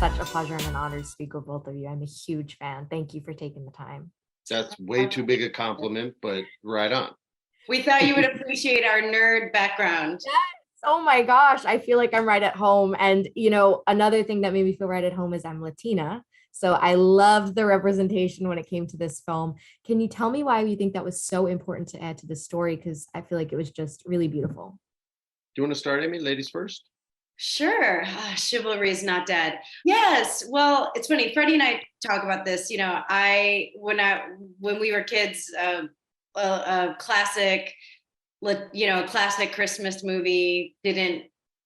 such a pleasure and an honor to speak with both of you. I'm a huge fan. Thank you for taking the time. That's way too big a compliment, but right on. We thought you would appreciate our nerd background. Yes. Oh my gosh. I feel like I'm right at home. And, another thing that made me feel right at home is I'm Latina. So I loved the representation when it came to this film. Can you tell me why you think that was so important to add to the story? Because I feel like it was just really beautiful. Do you want to start, Aimee? Ladies first? Sure. Chivalry is not dead. Yes. Well, it's funny. Freddie and I talk about this. When we were kids, a classic Christmas movie didn't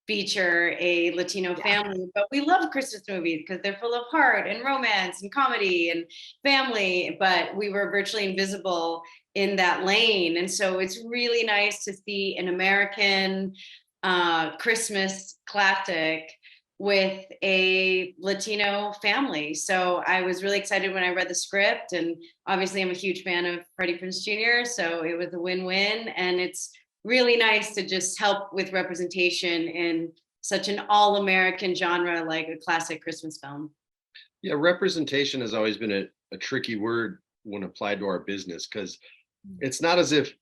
feature a Latino family, but we love Christmas movies because they're full of heart and romance and comedy and family, but we were virtually invisible in that lane. And so it's really nice to see an American Christmas classic with a Latino family. So I was really excited when I read the script, and obviously I'm a huge fan of Freddie Prinze Jr. So it was a win-win, and it's really nice to just help with representation in such an all-American genre like a classic Christmas film. Yeah, representation has always been a tricky word when applied to our business, because it's not as if,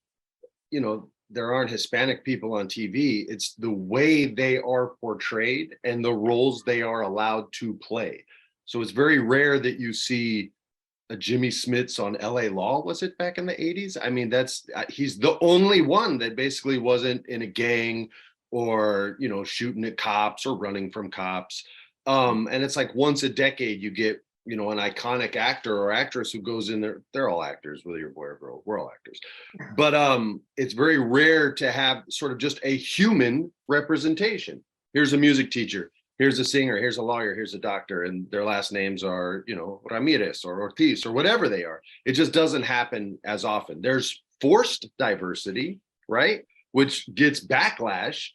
there aren't Hispanic people on TV. It's the way they are portrayed and the roles they are allowed to play. So it's very rare that you see a Jimmy Smits on LA Law, was it back in the 80s? I mean, he's the only one that basically wasn't in a gang or, shooting at cops or running from cops. And it's like once a decade you get, an iconic actor or actress who goes in there. They're all actors, whether you're a boy or girl, we're all actors. But it's very rare to have sort of just a human representation. Here's a music teacher, here's a singer, here's a lawyer, here's a doctor, and their last names are, Ramirez or Ortiz or whatever they are. It just doesn't happen as often. There's forced diversity, right? Which gets backlash.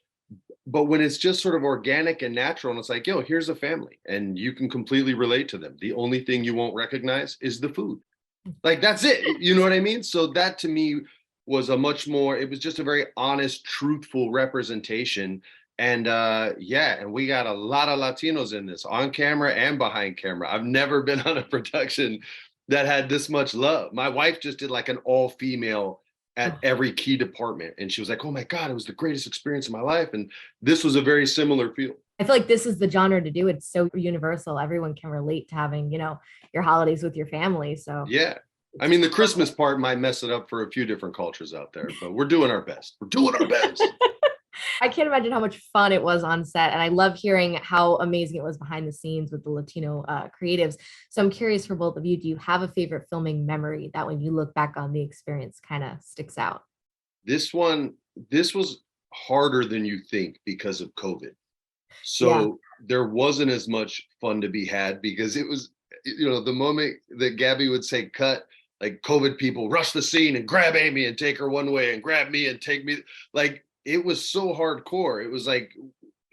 But when it's just sort of organic and natural, and it's like, here's a family, and you can completely relate to them. The only thing you won't recognize is the food. Like, that's it. You know what I mean? So that to me was it was just a very honest, truthful representation. And and we got a lot of Latinos in this, on camera and behind camera. I've never been on a production that had this much love. My wife just did like an all-female at every key department, and she was like, oh my God, it was the greatest experience of my life. And this was a very similar feel. I feel like this is the genre to do. It's so universal. Everyone can relate to having, your holidays with your family. So yeah, I mean, the Christmas part might mess it up for a few different cultures out there, but we're doing our best. We're doing our best. I can't imagine how much fun it was on set. And I love hearing how amazing it was behind the scenes with the Latino creatives. So I'm curious for both of you, do you have a favorite filming memory that when you look back on the experience kind of sticks out? This was harder than you think because of COVID. So there wasn't as much fun to be had because it was, the moment that Gabby would say cut, like COVID people rush the scene and grab Aimee and take her one way and grab me and take me. Like, it was so hardcore. It was like,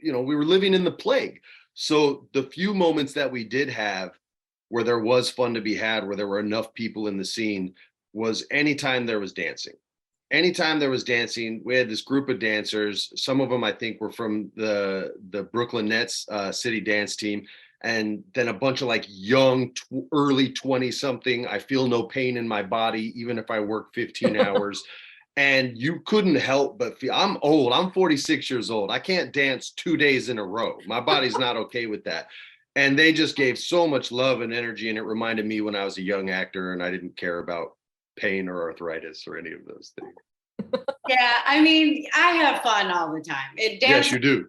we were living in the plague. So the few moments that we did have where there was fun to be had, where there were enough people in the scene, was anytime there was dancing. Anytime there was dancing, we had this group of dancers. Some of them, I think, were from the Brooklyn Nets city dance team. And then a bunch of like young, early 20-something. I feel no pain in my body, even if I work 15 hours. And you couldn't help but feel, I'm old, I'm 46 years old. I can't dance 2 days in a row. My body's not okay with that. And they just gave so much love and energy. And it reminded me when I was a young actor and I didn't care about pain or arthritis or any of those things. Yeah, I mean, I have fun all the time. Yes, you do.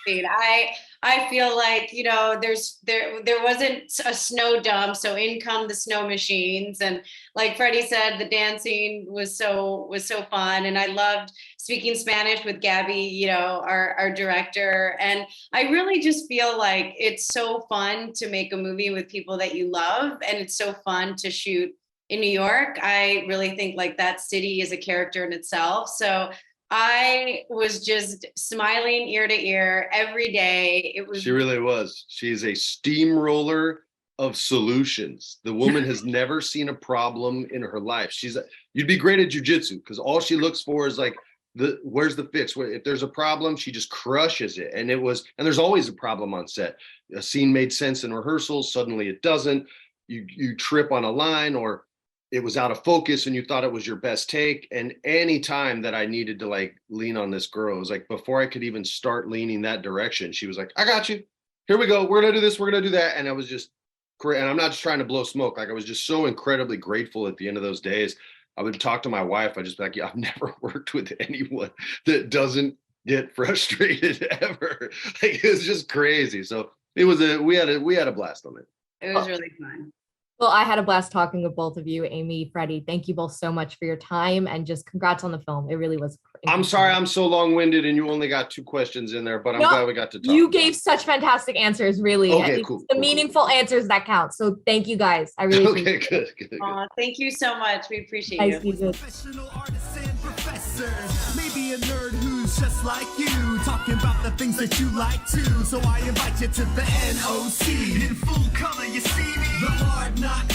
I feel like, there wasn't a snow dump, so in come the snow machines, and like Freddie said, the dancing was so fun, and I loved speaking Spanish with Gabby, our director, and I really just feel like it's so fun to make a movie with people that you love, and it's so fun to shoot in New York. I really think like that city is a character in itself, so I was just smiling ear to ear every day. She really was. She's a steamroller of solutions. The woman has never seen a problem in her life. You'd be great at jujitsu because all she looks for is like, where's the fix? If there's a problem, she just crushes it. And there's always a problem on set. A scene made sense in rehearsals, suddenly it doesn't. You trip on a line, or it was out of focus and you thought it was your best take. And any time that I needed to like lean on this girl, it was like before I could even start leaning that direction, she was like, I got you. Here we go. We're gonna do this. We're gonna do that. And I was just great. And I'm not just trying to blow smoke. Like I was just so incredibly grateful at the end of those days. I would talk to my wife. I'd just be like, yeah, I've never worked with anyone that doesn't get frustrated ever. Like it was just crazy. So we had a blast on it. It was really fun. Well, I had a blast talking with both of you, Aimee, Freddie. Thank you both so much for your time and just congrats on the film. It really was. I'm sorry I'm so long-winded and you only got 2 questions in there, but I'm glad we got to talk. You gave such fantastic answers, really. Okay, cool. The meaningful answers that count. So thank you guys. I really appreciate it. Good. Thank you so much. We appreciate you. Professional artists and professors. Maybe a nerd who's just like you, talking about the things that you like too. So I invite you to the NOC. In full color, you see me. The Hard Knock